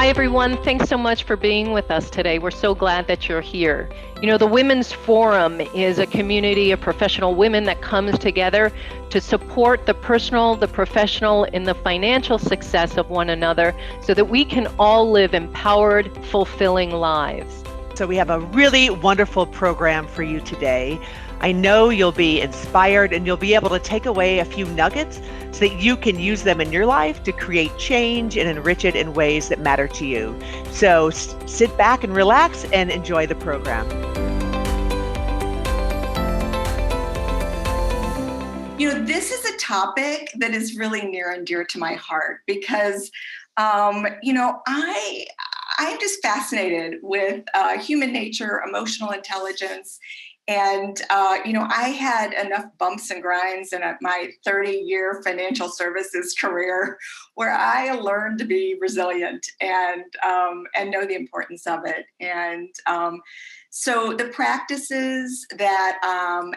Hi, everyone. Thanks so much for being with us today. We're so glad that you're here. You know, the Women's Forum is a community of professional women that comes together to support the personal, the professional, and the financial success of one another so that we can all live empowered, fulfilling lives. So we have a really wonderful program for you today. I know you'll be inspired and you'll be able to take away a few nuggets so that you can use them in your life to create change and enrich it in ways that matter to you. So sit back and relax and enjoy the program. You know, this is a topic that is really near and dear to my heart because, I'm just fascinated with human nature, emotional intelligence. And, I had enough bumps and grinds in my 30-year financial services career where I learned to be resilient and know the importance of it. And so the practices that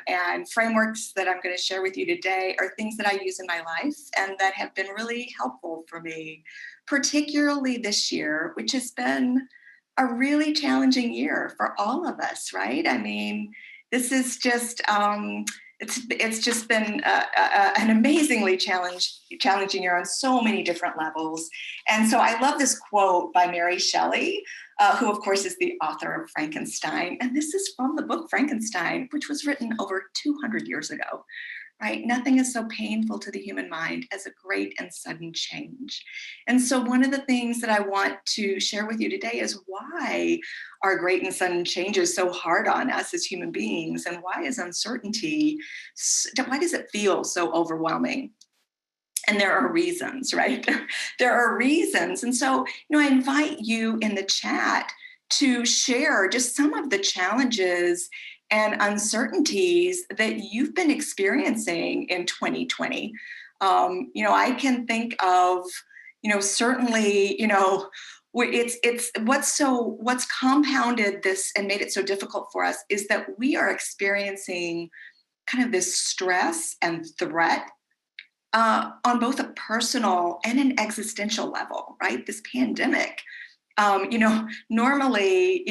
and frameworks that I'm going to share with you today are things that I use in my life and that have been really helpful for me, particularly this year, which has been a really challenging year for all of us, right? I mean, this is just it's just been an amazingly challenging year on so many different levels. And so I love this quote by Mary Shelley, who of course is the author of Frankenstein. And this is from the book Frankenstein, which was written over 200 years ago. Right? Nothing is so painful to the human mind as a great and sudden change. And so one of the things that I want to share with you today is why are great and sudden changes so hard on us as human beings? And why is uncertainty, why does it feel so overwhelming? And there are reasons, right? There are reasons. And so, I invite you in the chat to share just some of the challenges and uncertainties that you've been experiencing in 2020. I can think of, certainly, it's what's compounded this and made it so difficult for us is that we are experiencing kind of this stress and threat on both a personal and an existential level, right? This pandemic. Normally,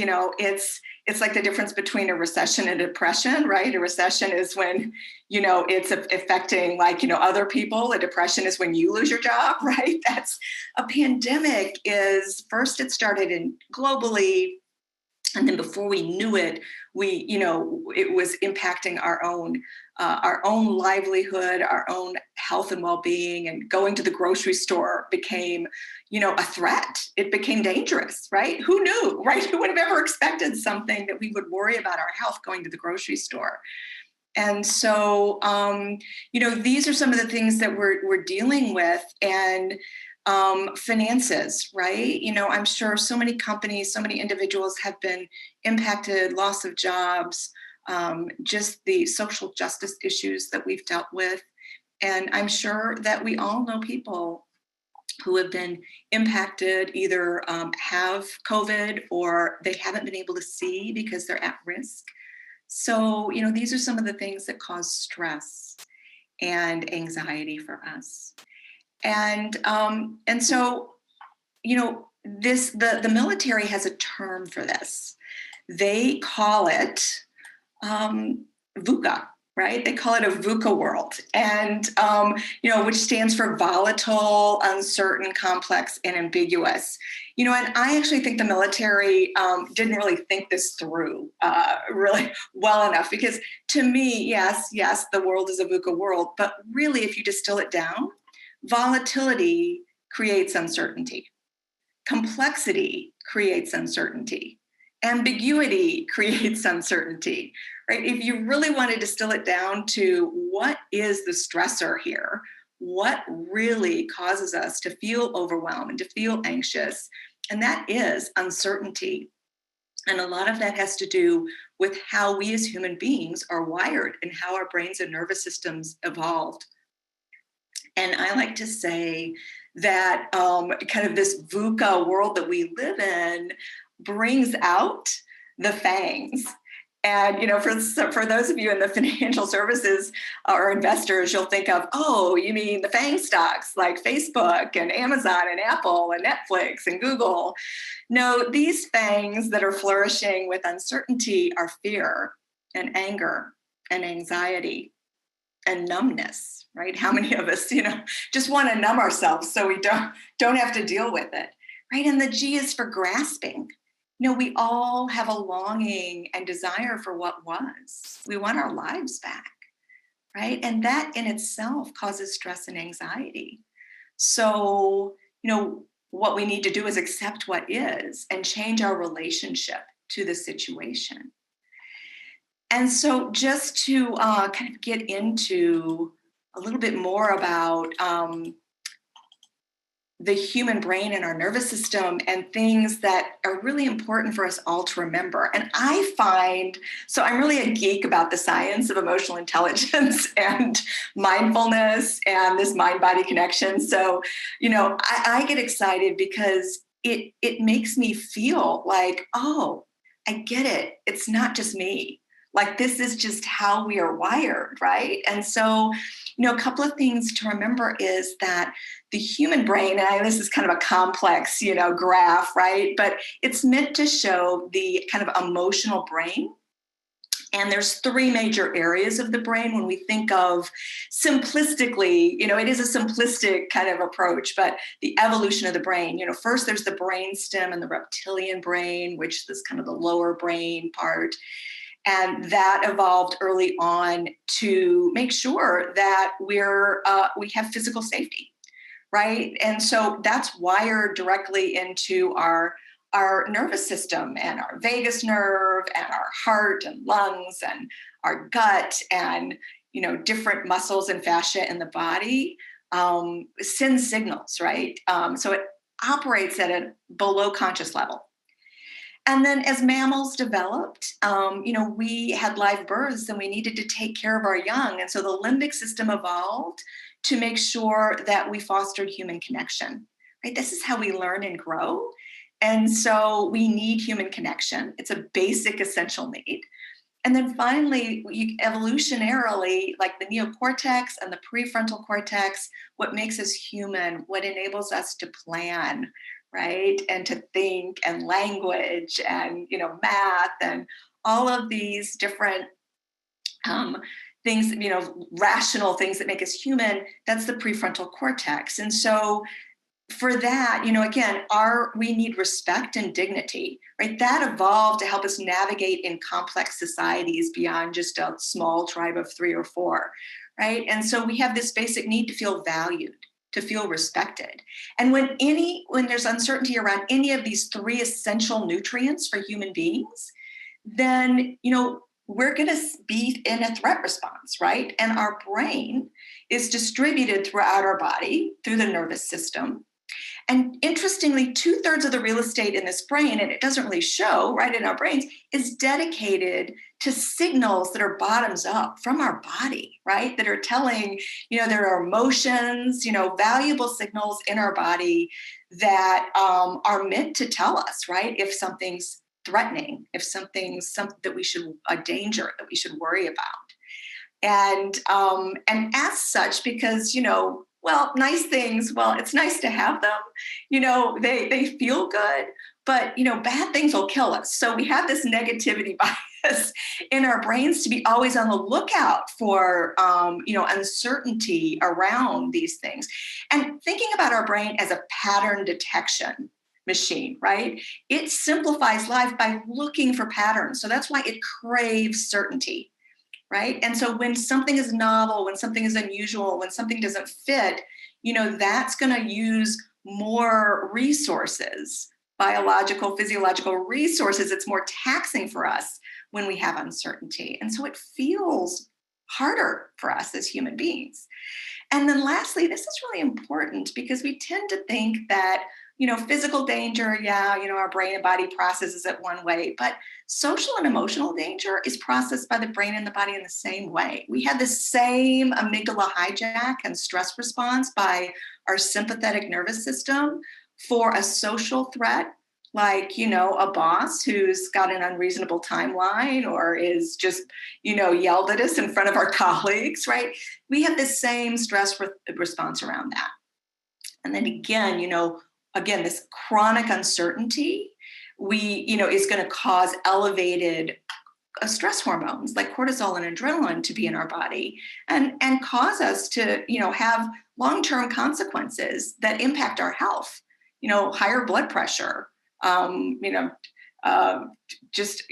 it's like the difference between a recession and depression, right? A recession is when, it's affecting other people. A depression is when you lose your job, right? That's a pandemic is first it started in globally. And then before we knew it, it was impacting our own livelihood, our own health and well-being, and going to the grocery store became, a threat. It became dangerous, right? Who knew, right? Who would have ever expected something that we would worry about our health going to the grocery store? And so, these are some of the things that we're dealing with. And finances, right? I'm sure so many companies, so many individuals have been impacted, loss of jobs, just the social justice issues that we've dealt with. And I'm sure that we all know people who have been impacted, either have COVID or they haven't been able to see because they're at risk. So, these are some of the things that cause stress and anxiety for us. And so, the military has a term for this. They call it VUCA, right? They call it a VUCA world, and which stands for volatile, uncertain, complex, and ambiguous. And I actually think the military didn't really think this through really well enough, because to me, yes, the world is a VUCA world, but really, if you distill it down, volatility creates uncertainty. Complexity creates uncertainty. Ambiguity creates uncertainty, right? If you really want to distill it down to what is the stressor here, what really causes us to feel overwhelmed and to feel anxious, and that is uncertainty. And a lot of that has to do with how we as human beings are wired and how our brains and nervous systems evolved. And I like to say that kind of this VUCA world that we live in brings out the fangs. And, for those of you in the financial services or investors, you'll think of, oh, you mean the FANG stocks like Facebook and Amazon and Apple and Netflix and Google. No, these FANGs that are flourishing with uncertainty are fear and anger and anxiety and numbness, right? How many of us, just want to numb ourselves so we don't have to deal with it, right? And the G is for grasping. We all have a longing and desire for what was. We want our lives back, right? And that in itself causes stress and anxiety. So, what we need to do is accept what is and change our relationship to the situation. And so just to kind of get into a little bit more about the human brain and our nervous system and things that are really important for us all to remember. And I find, so I'm really a geek about the science of emotional intelligence and mindfulness and this mind-body connection. So, I get excited because it makes me feel like, oh, I get it. It's not just me. Like, this is just how we are wired, right? And so, a couple of things to remember is that the human brain, and this is kind of a complex, graph, right? But it's meant to show the kind of emotional brain. And there's three major areas of the brain when we think of simplistically, it is a simplistic kind of approach, but the evolution of the brain, first there's the brain stem and the reptilian brain, which is kind of the lower brain part. And that evolved early on to make sure that we have physical safety, right? And so that's wired directly into our nervous system and our vagus nerve and our heart and lungs and our gut and, different muscles and fascia in the body send signals, right? So it operates at a below conscious level. And then as mammals developed, we had live births and we needed to take care of our young. And so the limbic system evolved to make sure that we fostered human connection, right? This is how we learn and grow. And so we need human connection. It's a basic essential need. And then finally, evolutionarily, like the neocortex and the prefrontal cortex, what makes us human, what enables us to plan, right? And to think and language and, math and all of these different things, rational things that make us human, that's the prefrontal cortex. And so for that, again, we need respect and dignity, right? That evolved to help us navigate in complex societies beyond just a small tribe of 3 or 4, right? And so we have this basic need to feel valued, to feel respected. And when there's uncertainty around any of these 3 essential nutrients for human beings, then, we're going to be in a threat response, right? And our brain is distributed throughout our body through the nervous system. And interestingly, 2/3 of the real estate in this brain, and it doesn't really show right in our brains, is dedicated to signals that are bottoms up from our body, right? That are telling, there are emotions, valuable signals in our body that are meant to tell us, right? If something's threatening, if something's something that we should, a danger that we should worry about. And as such, because, nice things, it's nice to have them, they feel good, but, bad things will kill us. So we have this negativity bias in our brains to be always on the lookout for, uncertainty around these things. And thinking about our brain as a pattern detection machine, right? It simplifies life by looking for patterns. So that's why it craves certainty. Right. And so when something is novel, when something is unusual, when something doesn't fit, that's going to use more resources, biological, physiological resources. It's more taxing for us when we have uncertainty. And so it feels harder for us as human beings. And then lastly, this is really important because we tend to think that physical danger, our brain and body processes it one way, but social and emotional danger is processed by the brain and the body in the same way. We have the same amygdala hijack and stress response by our sympathetic nervous system for a social threat like, a boss who's got an unreasonable timeline or is just, yelled at us in front of our colleagues, right? We have the same stress response around that. And then again, this chronic uncertainty, is going to cause elevated stress hormones like cortisol and adrenaline to be in our body and cause us to, have long-term consequences that impact our health, higher blood pressure, just,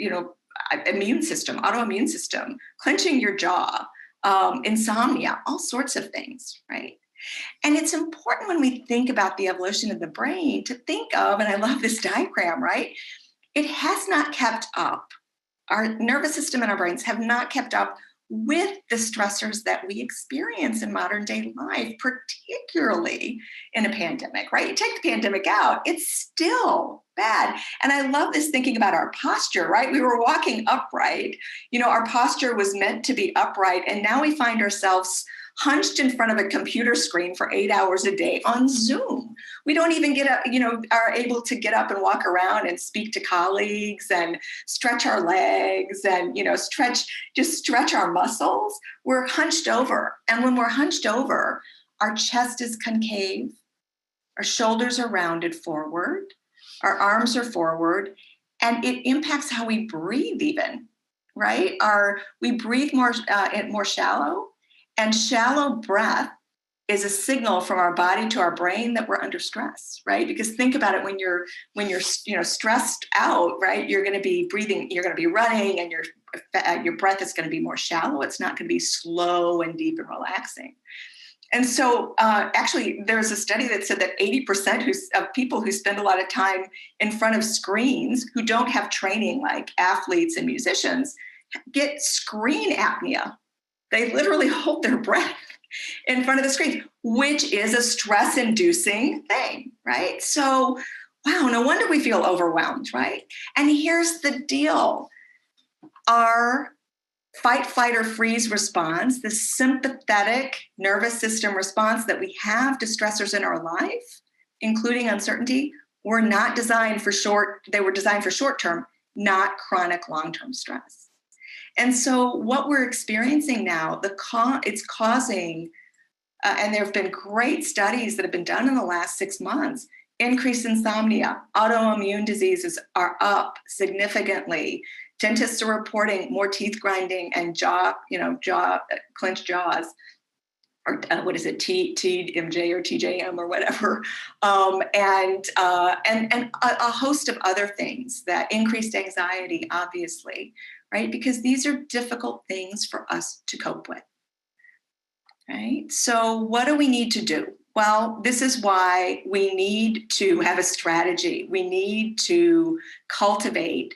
immune system, autoimmune system, clenching your jaw, insomnia, all sorts of things, right? And it's important when we think about the evolution of the brain to think of, and I love this diagram, right? It has not kept up. Our nervous system and our brains have not kept up with the stressors that we experience in modern day life, particularly in a pandemic, right? You take the pandemic out, it's still bad. And I love this thinking about our posture, right? We were walking upright. Our posture was meant to be upright. And now we find ourselves hunched in front of a computer screen for 8 hours a day on Zoom. We don't even get up, are able to get up and walk around and speak to colleagues and stretch our legs and, stretch our muscles. We're hunched over. And when we're hunched over, our chest is concave, our shoulders are rounded forward, our arms are forward, and it impacts how we breathe even, right? We breathe more shallow. And shallow breath is a signal from our body to our brain that we're under stress, right? Because think about it, when you're stressed out, right? You're going to be breathing, you're going to be running, and your breath is going to be more shallow. It's not going to be slow and deep and relaxing. And so actually, there's a study that said that 80% of people who spend a lot of time in front of screens who don't have training, like athletes and musicians, get screen apnea. They literally hold their breath in front of the screen, which is a stress-inducing thing, right? So, wow, no wonder we feel overwhelmed, right? And here's the deal. Our fight, flight, or freeze response, the sympathetic nervous system response that we have to stressors in our life, including uncertainty, were designed for short-term, not chronic long-term stress. And so what we're experiencing now, it's causing, and there have been great studies that have been done in the last 6 months, increased insomnia, autoimmune diseases are up significantly. Dentists are reporting more teeth grinding and clenched jaws, or what is it, TMJ or TJM or whatever, and a host of other things, that increased anxiety, obviously, right? Because these are difficult things for us to cope with, right? So what do we need to do? Well, this is why we need to have a strategy. We need to cultivate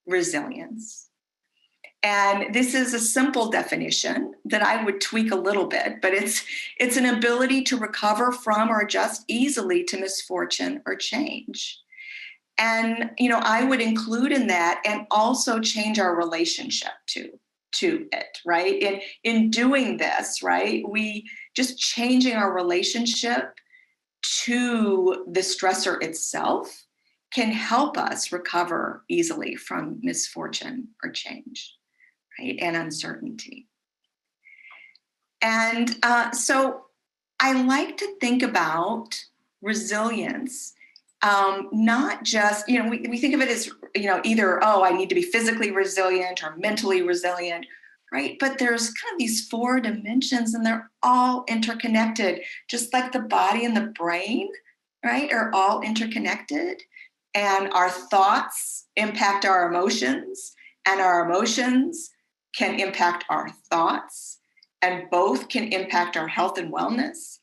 resilience. And this is a simple definition that I would tweak a little bit, but it's an ability to recover from or adjust easily to misfortune or change. And, I would include in that and also change our relationship to it, right? In doing this, right, we just changing our relationship to the stressor itself can help us recover easily from misfortune or change, right, and uncertainty. And so I like to think about resilience, not just, we think of it as, either, I need to be physically resilient or mentally resilient, right? But there's kind of these 4 dimensions, and they're all interconnected, just like the body and the brain, right, are all interconnected. And our thoughts impact our emotions, and our emotions can impact our thoughts, and both can impact our health and wellness,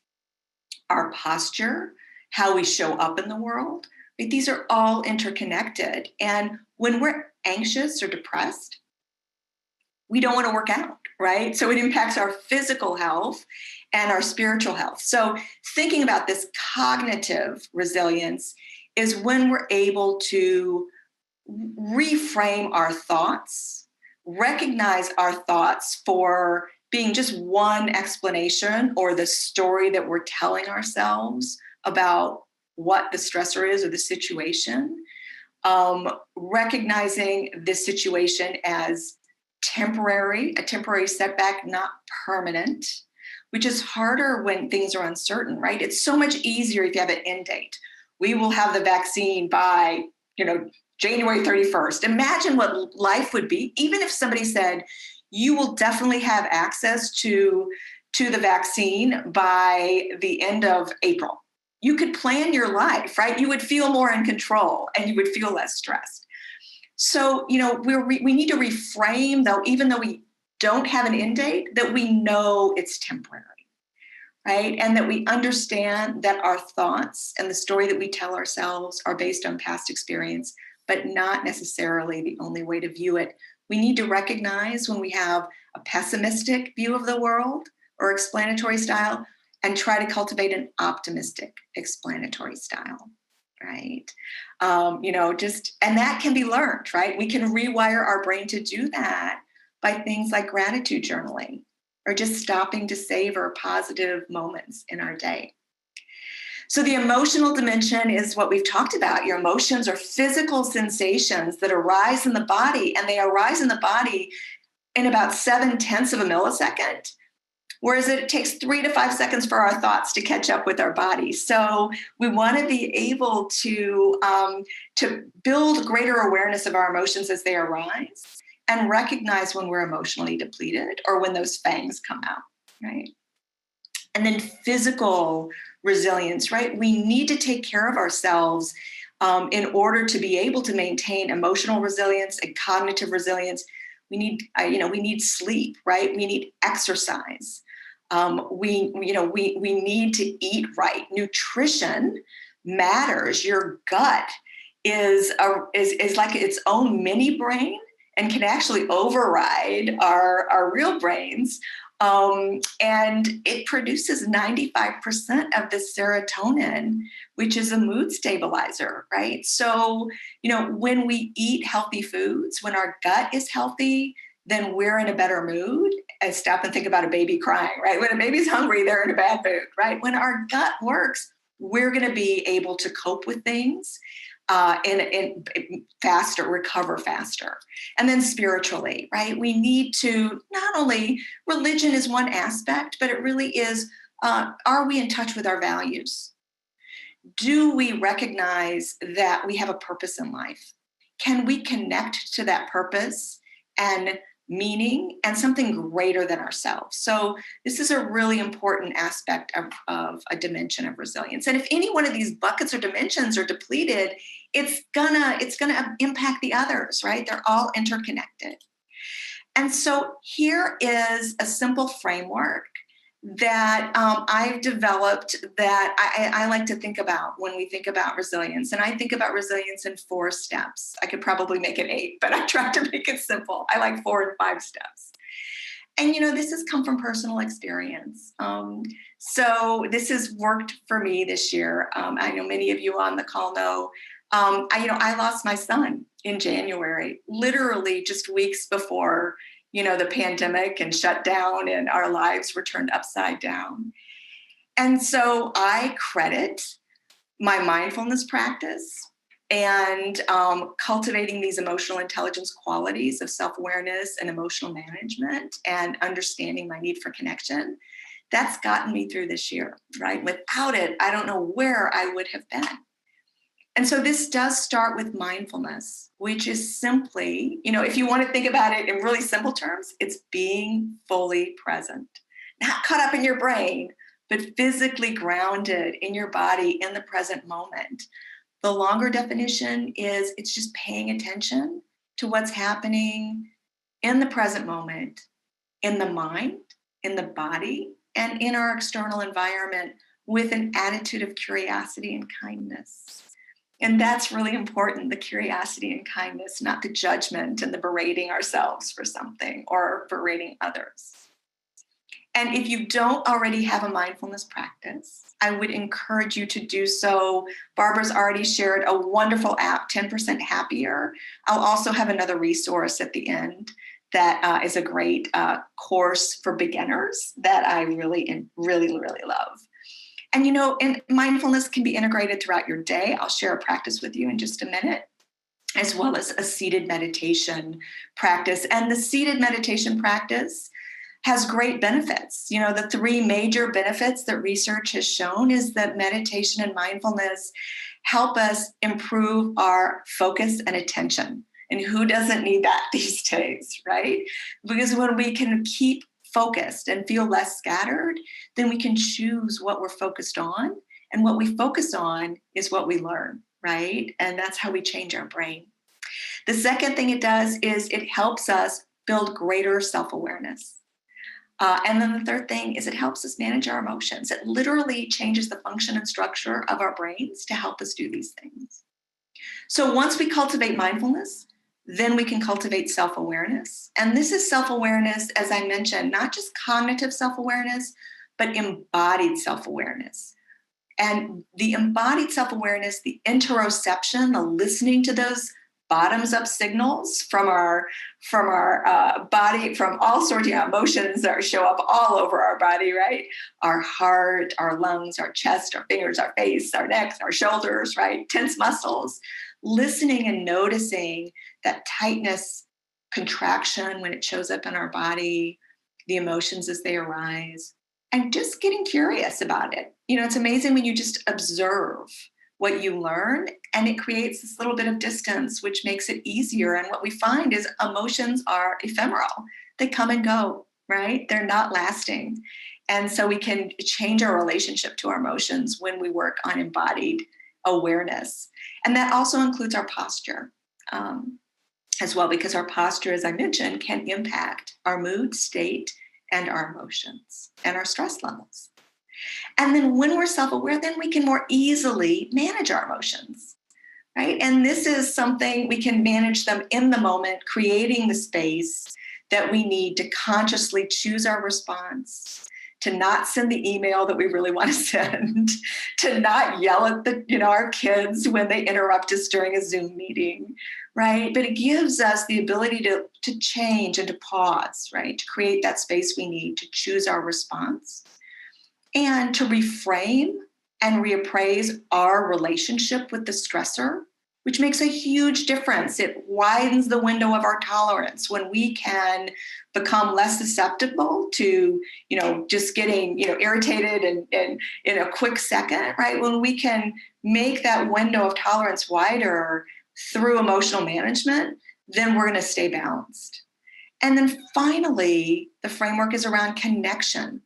our posture, how we show up in the world. Right? These are all interconnected. And when we're anxious or depressed, we don't want to work out, right? So it impacts our physical health and our spiritual health. So thinking about this cognitive resilience is when we're able to reframe our thoughts, recognize our thoughts for being just one explanation or the story that we're telling ourselves about what the stressor is or the situation, recognizing this situation as temporary, a temporary setback, not permanent, which is harder when things are uncertain, right? It's so much easier if you have an end date. We will have the vaccine by, January 31st. Imagine what life would be, even if somebody said, you will definitely have access to the vaccine by the end of April. You could plan your life, right? You would feel more in control and you would feel less stressed. So, we need to reframe, though, even though we don't have an end date, that we know it's temporary, right? And that we understand that our thoughts and the story that we tell ourselves are based on past experience, but not necessarily the only way to view it. We need to recognize when we have a pessimistic view of the world or explanatory style and try to cultivate an optimistic explanatory style, right? And that can be learned, right? We can rewire our brain to do that by things like gratitude journaling or just stopping to savor positive moments in our day. So the emotional dimension is what we've talked about. Your emotions are physical sensations that arise in the body, and they arise in the body in about 0.7 of a millisecond, whereas it takes 3 to 5 seconds for our thoughts to catch up with our body. So we want to be able to build greater awareness of our emotions as they arise and recognize when we're emotionally depleted or when those fangs come out, right? And then physical resilience, right? We need to take care of ourselves in order to be able to maintain emotional resilience and cognitive resilience. We need sleep, right? We need exercise. We need to eat right. Nutrition matters. Your gut is like its own mini brain and can actually override our real brains. And it produces 95% of the serotonin, which is a mood stabilizer, right? So, when we eat healthy foods, when our gut is healthy, then we're in a better mood. And stop and think about a baby crying, right? When a baby's hungry, they're in a bad mood, right? When our gut works, we're going to be able to cope with things and faster, recover faster. And then spiritually, right? We need to not only, religion is one aspect, but it really is, are we in touch with our values? Do we recognize that we have a purpose in life? Can we connect to that purpose and meaning and something greater than ourselves? So this is a really important aspect of a dimension of resilience. And if any one of these buckets or dimensions are depleted, it's gonna impact the others, right? They're all interconnected. And so here is a simple framework that I've developed that I like to think about when we think about resilience. And I think about resilience in 4 steps. I could probably make it 8, but I try to make it simple. I like 4 and 5 steps. And, this has come from personal experience. So this has worked for me this year. I know many of you on the call know, I lost my son in January, literally just weeks before the pandemic and shut down and our lives were turned upside down. And so I credit my mindfulness practice and cultivating these emotional intelligence qualities of self-awareness and emotional management and understanding my need for connection. That's gotten me through this year, right? Without it, I don't know where I would have been. And so this does start with mindfulness, which is simply, if you want to think about it in really simple terms, it's being fully present, not caught up in your brain, but physically grounded in your body in the present moment. The longer definition is it's just paying attention to what's happening in the present moment, in the mind, in the body, and in our external environment with an attitude of curiosity and kindness. And that's really important, the curiosity and kindness, not the judgment and the berating ourselves for something or berating others. And if you don't already have a mindfulness practice, I would encourage you to do so. Barbara's already shared a wonderful app, 10% Happier. I'll also have another resource at the end that is a great course for beginners that I really, really, really love. And, and mindfulness can be integrated throughout your day. I'll share a practice with you in just a minute. as well as a seated meditation practice. And the seated meditation practice has great benefits. You know, the three major benefits that research has shown is that meditation and mindfulness help us improve our focus and attention. And who doesn't need that these days, right? Because when we can keep focused and feel less scattered, then we can choose what we're focused on. And what we focus on is what we learn, right? And that's how we change our brain. The second thing it does is it helps us build greater self-awareness. And then the third thing is it helps us manage our emotions. It literally changes the function and structure of our brains to help us do these things. So once we cultivate mindfulness, then we can cultivate self-awareness. And this is self-awareness, as I mentioned, not just cognitive self-awareness, but embodied self-awareness. And the embodied self-awareness, the interoception, the listening to those bottoms-up signals from our body, from all sorts of emotions that show up all over our body, right? Our heart, our lungs, our chest, our fingers, our face, our neck, our shoulders, right? Tense muscles. Listening and noticing that tightness, contraction when it shows up in our body, the emotions as they arise, and just getting curious about it. You know, it's amazing when you just observe what you learn, and it creates this little bit of distance, which makes it easier. And what we find is emotions are ephemeral. They come and go, right? They're not lasting. And so we can change our relationship to our emotions when we work on embodied awareness. And that also includes our posture as well, because our posture, as I mentioned, can impact our mood state and our emotions and our stress levels. And then when we're self-aware, then we can more easily manage our emotions, right? And this is something we can manage them in the moment, creating the space that we need to consciously choose our response, to not send the email that we really want to send, to not yell at our kids when they interrupt us during a Zoom meeting, right? But it gives us the ability to change and to pause, right? To create that space we need to choose our response and to reframe and reappraise our relationship with the stressor, which makes a huge difference. It widens the window of our tolerance when we can become less susceptible to, just getting, irritated and in a quick second, right? When we can make that window of tolerance wider through emotional management, then we're going to stay balanced. And then finally, the framework is around connection.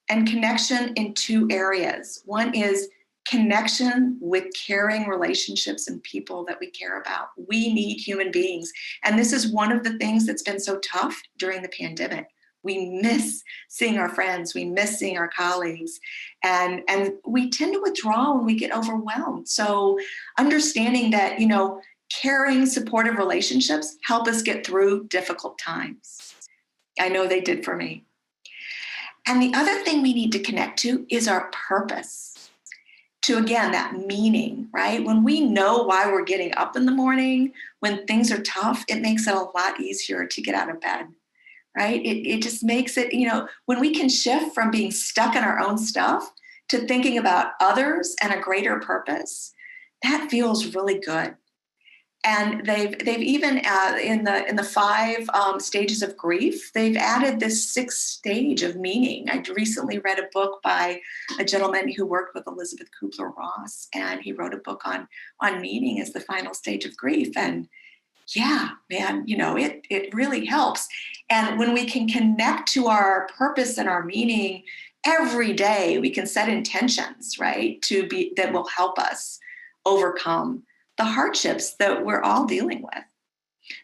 And connection in two areas. One is connection with caring relationships and people that we care about. We need human beings. And this is one of the things that's been so tough during the pandemic. We miss seeing our friends. We miss seeing our colleagues. And we tend to withdraw when we get overwhelmed. So understanding that, caring, supportive relationships help us get through difficult times. I know they did for me. And the other thing we need to connect to is our purpose, to, again, that meaning, right? When we know why we're getting up in the morning, when things are tough, it makes it a lot easier to get out of bed, right? It just makes it, when we can shift from being stuck in our own stuff to thinking about others and a greater purpose, that feels really good. And they've even in the 5 stages of grief, they've added this 6th stage of meaning. I recently read a book by a gentleman who worked with Elizabeth Kubler-Ross, and he wrote a book on meaning as the final stage of grief. And yeah, man, it really helps. And when we can connect to our purpose and our meaning every day, we can set intentions, right, that will help us overcome the hardships that we're all dealing with.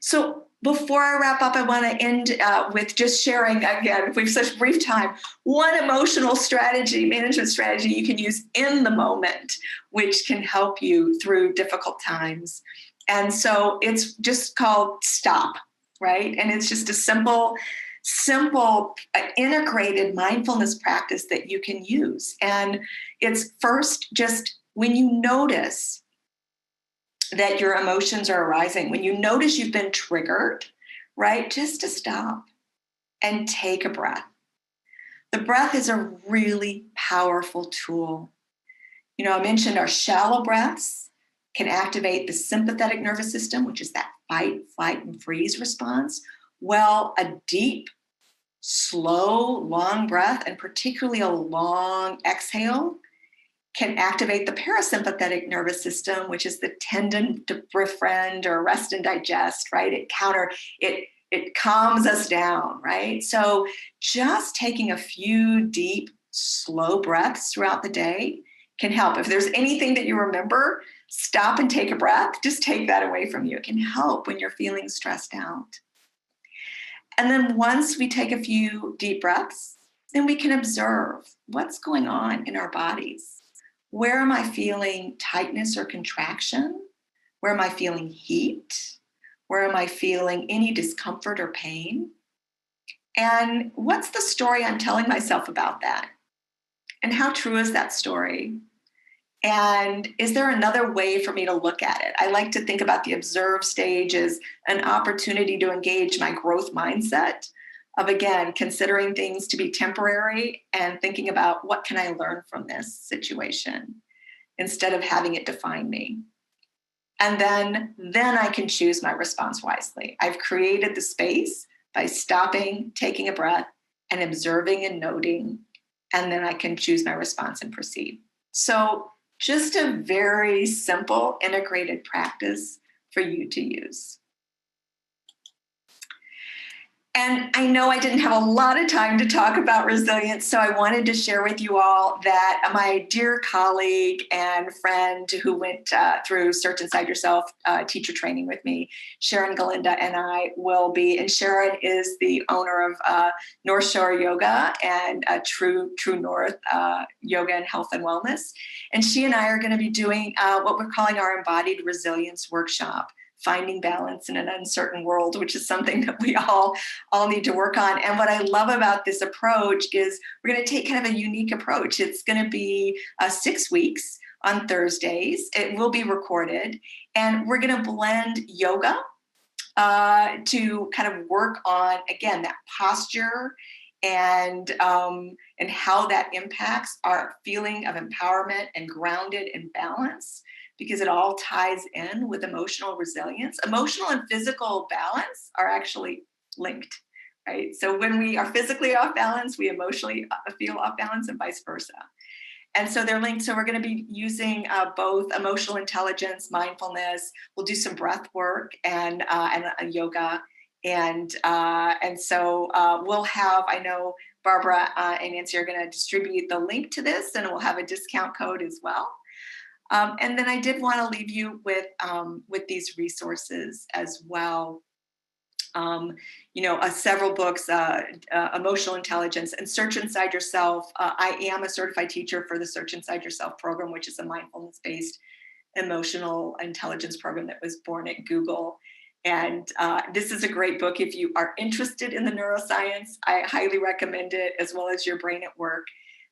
So before I wrap up, I want to end with just sharing, again, we have such brief time, one emotional strategy, management strategy you can use in the moment, which can help you through difficult times. And so it's just called STOP, right? And it's just a simple integrated mindfulness practice that you can use. And it's first just when you notice that your emotions are arising, when you notice you've been triggered, right, just to stop and take a breath. The breath is a really powerful tool. I mentioned our shallow breaths, can activate the sympathetic nervous system, which is that fight, flight, and freeze response. Well, a deep, slow, long breath, and particularly a long exhale, can activate the parasympathetic nervous system, which is the tendon to befriend or rest and digest, right? It calms us down, right? So just taking a few deep, slow breaths throughout the day can help. If there's anything that you remember, stop and take a breath. Just take that away from you. It can help when you're feeling stressed out. And then once we take a few deep breaths, then we can observe what's going on in our bodies. Where am I feeling tightness or contraction? Where am I feeling heat? Where am I feeling any discomfort or pain? And what's the story I'm telling myself about that? And how true is that story? And is there another way for me to look at it? I like to think about the observe stage as an opportunity to engage my growth mindset of, again, considering things to be temporary and thinking about what can I learn from this situation instead of having it define me. And then I can choose my response wisely. I've created the space by stopping, taking a breath, and observing and noting, and then I can choose my response and proceed. So just a very simple integrated practice for you to use. And I know I didn't have a lot of time to talk about resilience, so I wanted to share with you all that my dear colleague and friend who went through Search Inside Yourself teacher training with me, Sharon Galinda, and I will be, and Sharon is the owner of North Shore Yoga and True North Yoga and Health and Wellness. And she and I are going to be doing what we're calling our Embodied Resilience Workshop, Finding Balance in an Uncertain World, which is something that we all need to work on. And what I love about this approach is we're going to take kind of a unique approach. It's going to be 6 weeks on Thursdays. It will be recorded. And we're going to blend yoga to kind of work on, again, that posture and how that impacts our feeling of empowerment and grounded and balance, because it all ties in with emotional resilience. Emotional and physical balance are actually linked, right? So when we are physically off balance, we emotionally feel off balance and vice versa. And so they're linked. So we're going to be using both emotional intelligence, mindfulness. We'll do some breath work and yoga. And so we'll have, I know Barbara and Nancy are going to distribute the link to this, and we'll have a discount code as well. And then I did want to leave you with these resources as well. Several books, Emotional Intelligence and Search Inside Yourself. I am a certified teacher for the Search Inside Yourself program, which is a mindfulness-based emotional intelligence program that was born at Google. And this is a great book. If you are interested in the neuroscience, I highly recommend it, as well as Your Brain at Work.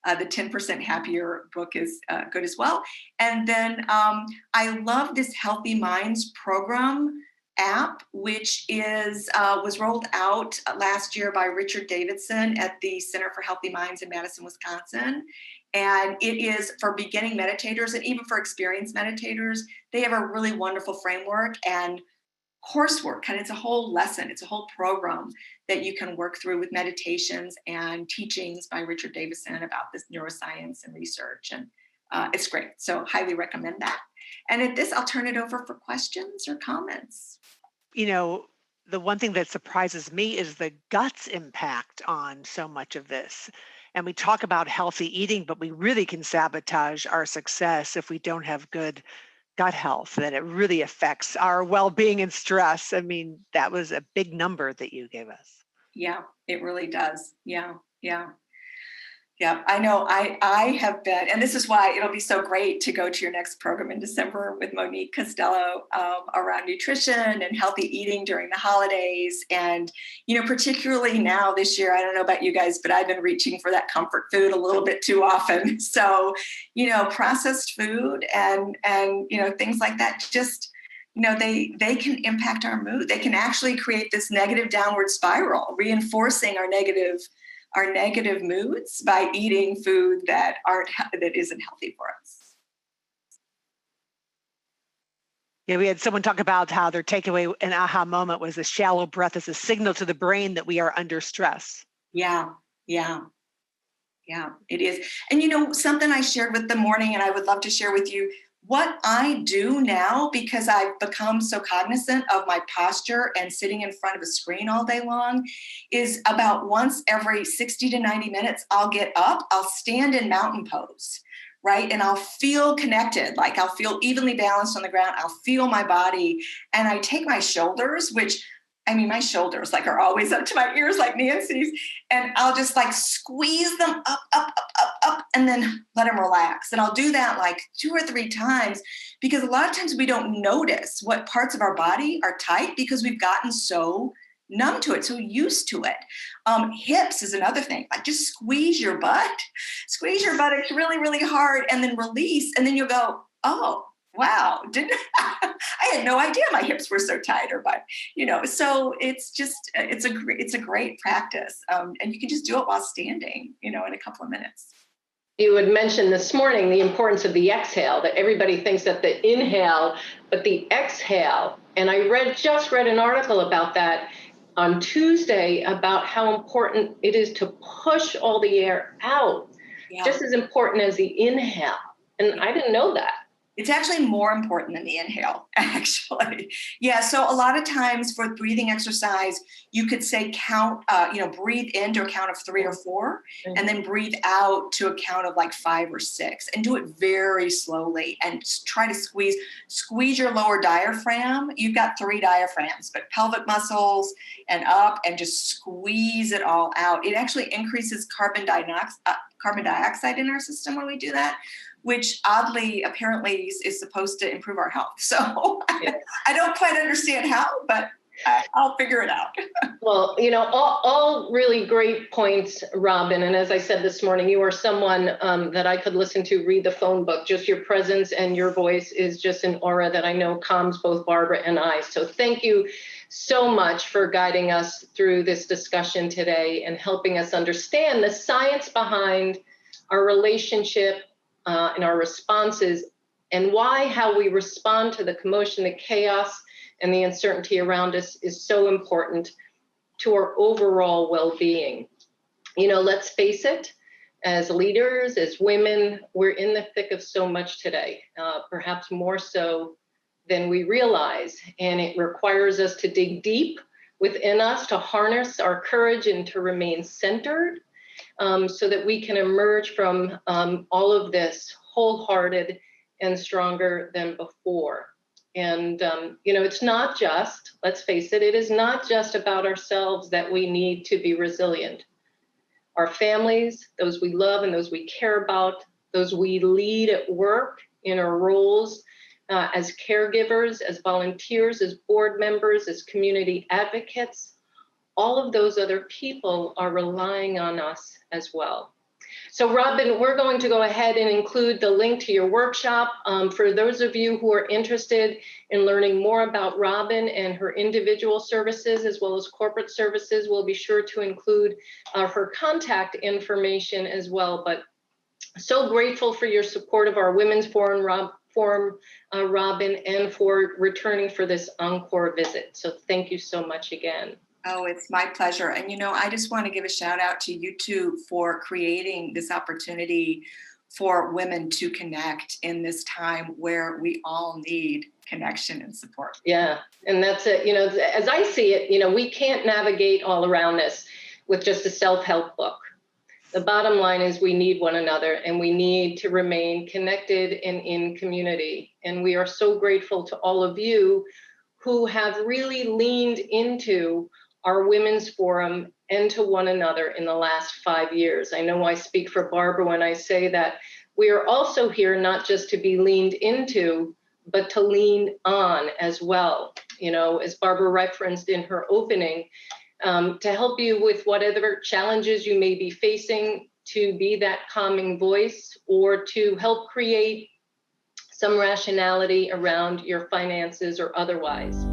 The 10% Happier book is good as well. And then I love this Healthy Minds program app, which was rolled out last year by Richard Davidson at the Center for Healthy Minds in Madison, Wisconsin. And it is for beginning meditators and even for experienced meditators. They have a really wonderful framework and coursework, and it's a whole lesson, it's a whole program that you can work through with meditations and teachings by Richard Davidson about this neuroscience and research. And it's great. So highly recommend that. And at this, I'll turn it over for questions or comments. The one thing that surprises me is the gut's impact on so much of this. And we talk about healthy eating, but we really can sabotage our success if we don't have good gut health, that it really affects our well-being and stress. I mean, that was a big number that you gave us. Yeah, it really does. Yeah. I know I have been, and this is why it'll be so great to go to your next program in December with Monique Costello around nutrition and healthy eating during the holidays. And, particularly now this year, I don't know about you guys, but I've been reaching for that comfort food a little bit too often. So, processed food and things like that, just, they can impact our mood. They can actually create this negative downward spiral, reinforcing our negative moods by eating food that isn't healthy for us. Yeah, we had someone talk about how their takeaway and aha moment was a shallow breath as a signal to the brain that we are under stress. Yeah, yeah. Yeah, it is. And something I shared with the morning, and I would love to share with you what I do now because I've become so cognizant of my posture and sitting in front of a screen all day long is about once every 60 to 90 minutes, I'll get up, I'll stand in mountain pose, right? And I'll feel connected, like I'll feel evenly balanced on the ground. I'll feel my body. And I take my shoulders, which my shoulders like are always up to my ears like Nancy's, and I'll just like squeeze them up, and then let them relax. And I'll do that like 2 or 3 times because a lot of times we don't notice what parts of our body are tight because we've gotten so numb to it, so used to it. Hips is another thing. Like just squeeze your buttocks really, really hard, and then release, and then you'll go, oh, wow, didn't I had no idea my hips were so tight, so it's just it's a great practice, and you can just do it while standing, in a couple of minutes. You had mentioned this morning the importance of the exhale, that everybody thinks that the inhale, but the exhale. And I just read an article about that on Tuesday about how important it is to push all the air out, just as important as the inhale. And I didn't know that. It's actually more important than the inhale, actually. Yeah, so a lot of times for breathing exercise, you could say count, breathe in to a count of 3 or 4, and then breathe out to a count of like 5 or 6, and do it very slowly and try to squeeze your lower diaphragm. You've got 3 diaphragms, but pelvic muscles and up, and just squeeze it all out. It actually increases carbon dioxide in our system when we do that, which oddly, apparently, is supposed to improve our health. So I don't quite understand how, but I'll figure it out. Well, all really great points, Robin. And as I said this morning, you are someone that I could listen to read the phone book. Just your presence and your voice is just an aura that I know calms both Barbara and I. So thank you so much for guiding us through this discussion today and helping us understand the science behind our relationship and our responses, and how we respond to the commotion, the chaos, and the uncertainty around us is so important to our overall well-being. Let's face it, as leaders, as women, we're in the thick of so much today, perhaps more so than we realize, and it requires us to dig deep within us to harness our courage and to remain centered, so that we can emerge from all of this wholehearted and stronger than before. And, it's not just, let's face it, it is not just about ourselves that we need to be resilient. Our families, those we love and those we care about, those we lead at work in our roles as caregivers, as volunteers, as board members, as community advocates, all of those other people are relying on us as well. So Robin, we're going to go ahead and include the link to your workshop. For those of you who are interested in learning more about Robin and her individual services as well as corporate services, we'll be sure to include her contact information as well. But so grateful for your support of our Women's Forum, Robin, and for returning for this encore visit. So thank you so much again. Oh, it's my pleasure. And, I just want to give a shout out to you two for creating this opportunity for women to connect in this time where we all need connection and support. Yeah. And that's it. As I see it, we can't navigate all around this with just a self-help book. The bottom line is we need one another, and we need to remain connected and in community. And we are so grateful to all of you who have really leaned into our Women's Forum and to one another in the last 5 years. I know I speak for Barbara when I say that we are also here not just to be leaned into, but to lean on as well. As Barbara referenced in her opening, to help you with whatever challenges you may be facing, to be that calming voice, or to help create some rationality around your finances or otherwise.